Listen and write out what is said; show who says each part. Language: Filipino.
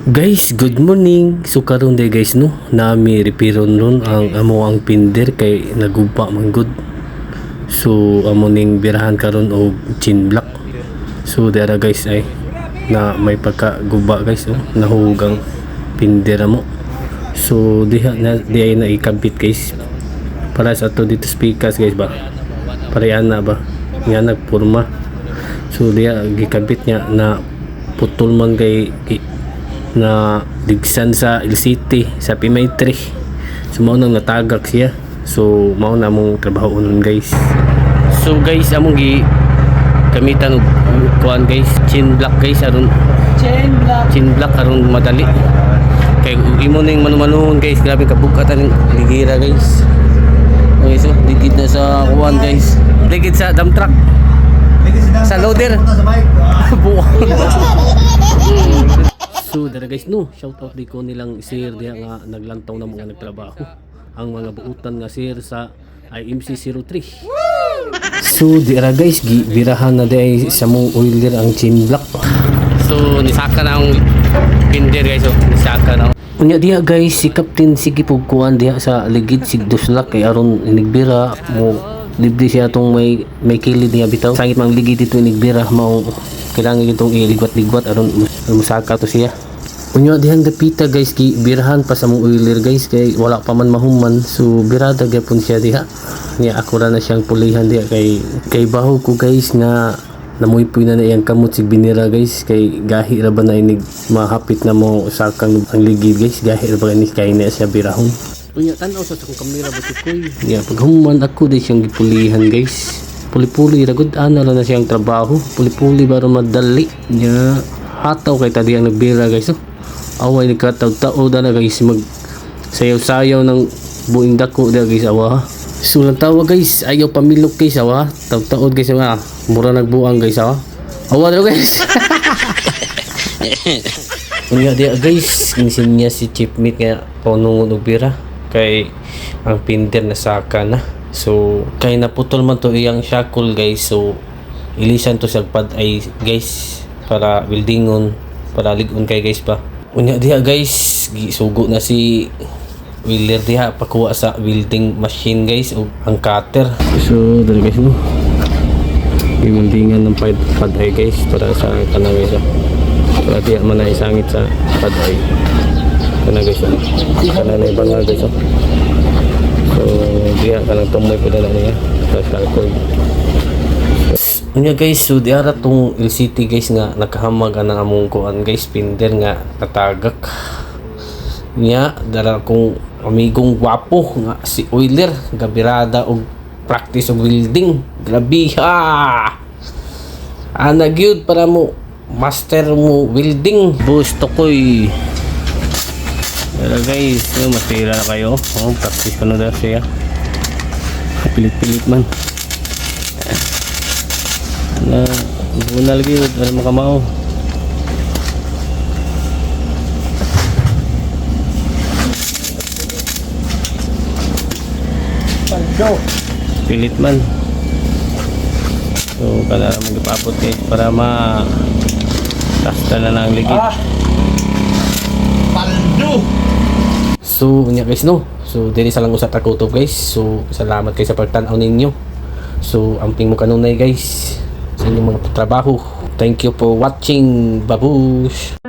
Speaker 1: Guys, good morning. So karon day guys no, nami repiron ron ang amo ang pinder kay naguba man good. So amo ning birahan karon og chin block. So dara guys ay na may pagkaguba guys oh, nahugang pinder mo. So di ay na ikabit guys. Para sa to dito speakers guys ba. Parehan na ba? Nga nagporma. So diya gikabit niya na putol man kay na digsan sa LCT sa P-Matrix. So mao nang natagak siya. So mao na mong trabaho nun guys. So guys among gi gamitan og kuan guys, chin block guys aron chin block aron madali. Kay imo ning manumanuhon guys, grabe kabugatan ning ligira guys. Okay, so digid na sa kuan guys. Digid sa dump truck. Sa loader. So dara guys no, shout out di ko nilang sir diha nga naglantaw na mga nagtrabaho. Ang mga buutan nga sir sa IMC 03. So dira guys gibirahan na di sa mong oiler ang chin block. So nisaka na ang pinder guys, oh, nisaka na. Unya diha guys si Captain sige pugkuan diha sa ligid si Duslak kay aron inigbira mo libre siya tong may kilid niya bitaw. Sangit mang ligid dito inigbira mao kailangan itong iligwat-ligwat aron musaka to siya. Unya dihan dapita guys ki birahan pa sa mong oiler guys kay wala pa man mahuman. So birada gyapon siya diha. Niya ako ra na siyang pulihan diha kay baho ko guys nga namuypoy na iyang kamot si binira guys kay gahi ra ba na inig mahapit na mo sakang ang ligid guys, gahi ra ba ni kay na siya birahon. Unya tan-aw sa akong kamera ba tukoy. Ya paghuman ako di siyang gipulihan guys. Puli-puli ragud ana na siyang trabaho. Puli-puli baro madali. Nya hataw kay tadi ang nagbira guys. Oh. Away ni kataw-taw na guys mag sayaw-sayaw ng buing dako da guys awa. So tawa guys, ayaw pamilok guys awa. Taw-taw guys awa. Mura nagbuang guys awa. Awa daw guys. Unya dia guys, insin niya si chipmate nga paunungon og bira kay ang pinder na saka na. So kay naputol man to iyang shackle guys, so ilisan to sa pad ay guys para weldingon para ligon kay guys pa. Unya diha guys gisugo na si welder diha pakuha sa welding machine guys ug ang cutter. So dali guys mo weldingan ng pad ay guys para sa kanang guys para diha man na isangit sa pad ay kana guys kana na ibang guys. So diya kanang tumoy po na niya sa alcohol. Unya guys, so diara tong LCT guys nga nakahamag ang among kuan guys, pinder nga natagak. Nya dara kong amigong gwapo nga si oiler gabirada og practice og welding. Grabe ha. Ana gyud para mo master mo welding. Gusto koy. Pero guys, masira na kayo. Oh, practice ko na daw siya. Pilit-pilit man. Na, bunal lagi, wala makamao. Pilit man. So, kailangan mag-ipapot guys para ma-rasta na ng ligid. So unya guys no, so diri sa lang usa ta kutob guys. So salamat kay sa pagtan-aw ninyo. So amping mo kanunay guys sa inyong mga trabaho. Thank you for watching. Babush.